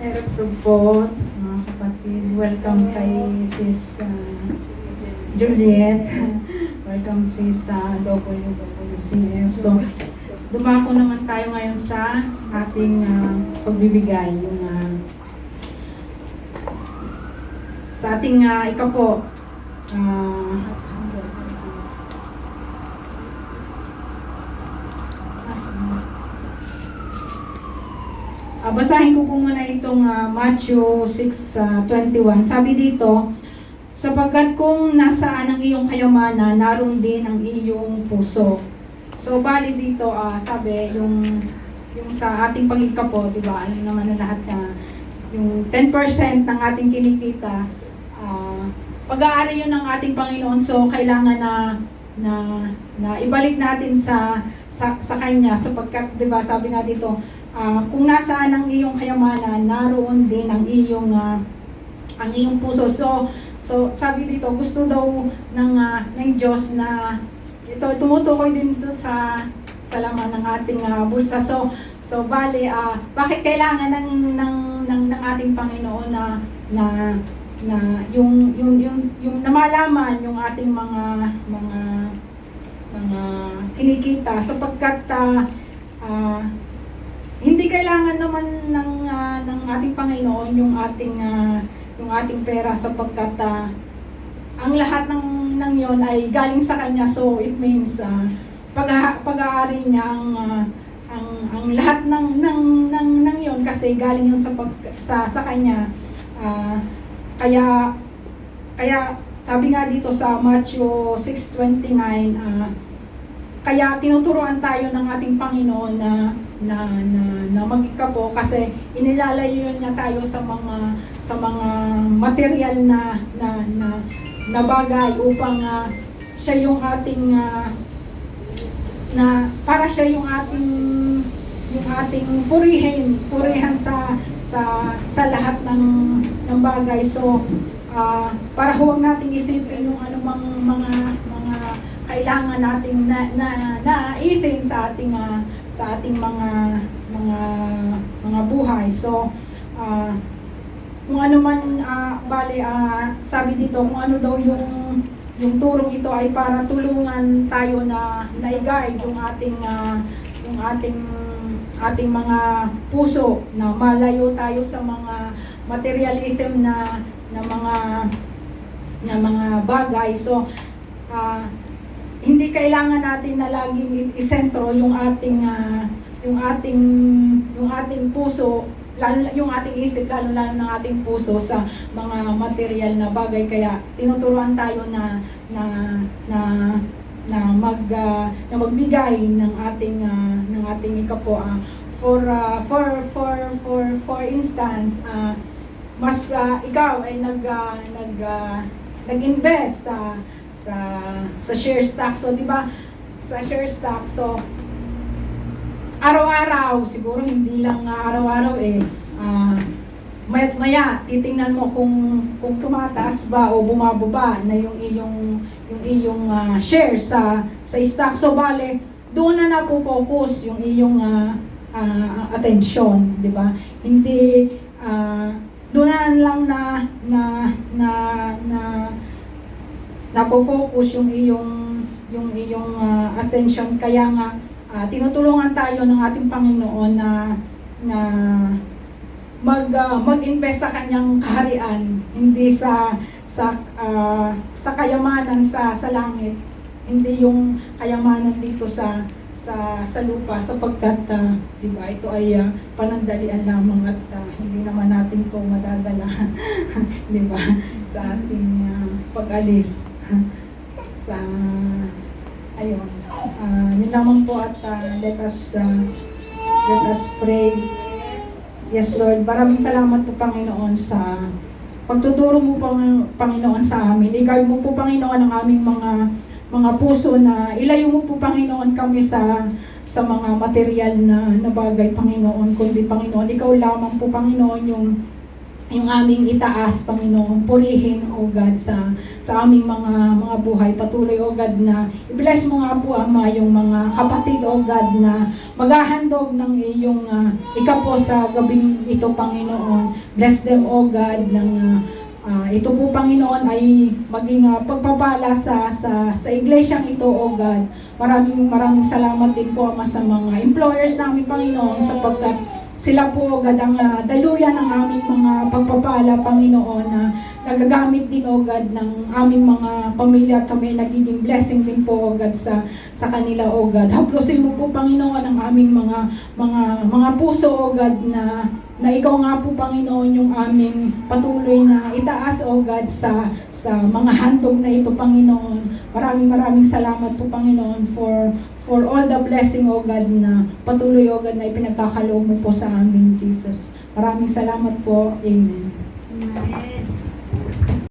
Erto po, mga kapatid. Welcome kay Sis Juliet. Welcome Sis WWCF. So, dumako naman tayo ngayon sa ating pagbibigay. Yung, sa ating ikapo, basahin ko po muna itong Matthew 6:21. Sabi dito, sapagkat kung nasaan ang iyong kayamanan, naroon din ang iyong puso. So, bali dito, sabi, yung sa ating pangikapo, di ba, alam naman na lahat na yung 10% ng ating kinikita, pag-aari yun ng ating Panginoon. So, kailangan na ibalik natin sa Kanya, sapagkat, di ba, sabi nga dito, kung nasaan ang iyong kayamanan, naroon din ang iyong puso. So sabi dito, gusto daw ng Diyos na ito tumutukoy din dito sa laman ng ating bulsa. So bali, bakit kailangan ng ating Panginoon na yung namalaman yung ating mga kinikita, sapagkat hindi kailangan naman ng ating Panginoon yung ating pera, sapagkat ang lahat ng yon ay galing sa Kanya. So it means pag-aari niya ang lahat ng yon, kasi galing yun sa Kanya. Kaya sabi nga dito sa Matthew 6:29, kaya tinuturuan tayo ng ating Panginoon na magikapo, kasi inilalayo niya tayo sa mga material na bagay upang siya yung ating para siya yung ating purihan sa lahat ng bagay. So para huwag nating isipin yung anumang mga kailangan nating naisin sa ating mga buhay. So kung ano man sabi dito, kung ano daw yung turong ito ay para tulungan tayo na i-guide yung ating mga puso, na malayo tayo sa mga materialism na mga bagay. So hindi kailangan natin na laging isentro yung ating puso, lalo yung ating isip, lalo ng ating puso sa mga material na bagay. Kaya tinuturuan tayo na magbigay ng ating ikapo. For instance, mas ikaw ay nag-invest sa share stock. So di ba, sa share stock, so araw-araw, siguro hindi lang araw-araw maya titingnan mo kung tumataas ba o bumababa na yung iyong share sa stock. So bale, doon na napo-focus yung iyong atensyon, di ba? Hindi doon na lang napo-focus yung iyong attention. Kaya nga tinutulungan tayo ng ating Panginoon na mag-invest sa Kanyang kaharian, hindi sa kayamanan sa langit, hindi yung kayamanan dito sa lupa, sapagkat diba, ito ay panandalian lamang at hindi naman natin ito madadala diba, sa ating pag-alis sa ayun. Yun lamang po, at let us pray. Yes, Lord, maraming salamat po, Panginoon, sa pagtuturo mo, Panginoon, sa amin. Igay mo po, Panginoon, ang aming mga puso, na ilayo mo po, Panginoon, kami sa mga material na bagay, Panginoon, kundi, Panginoon, ikaw lamang po, Panginoon, yung aming itaas, Panginoon, purihin, O God, sa aming mga buhay. Patuloy, O God, na i-bless mo nga po, Ama, yung mga kapatid, O God, na maghahandog ng iyong ikapo sa gabing ito, Panginoon. Bless them, O God, ng ito po, Panginoon, ay maging pagpapala sa iglesyang ito, O God. Maraming salamat din po, Ama, sa mga employers namin, Panginoon, sapagkat sila po, O God, ang daluyan ng aming mga pagpapala, Panginoon, na nagagamit din, O God, ng aming mga pamilya at kami nagiging blessing din po, O God, sa kanila, O God. Haplusin mo po, Panginoon, ang aming mga puso, O God, na ikaw nga po, Panginoon, yung aming patuloy na itaas, O God, sa mga handog na ito, Panginoon. Maraming salamat po, Panginoon, for all the blessing, O God, na patuloy, O God, na ipinagkakaloob mo po sa amin, Jesus. Maraming salamat po. Amen. Amen.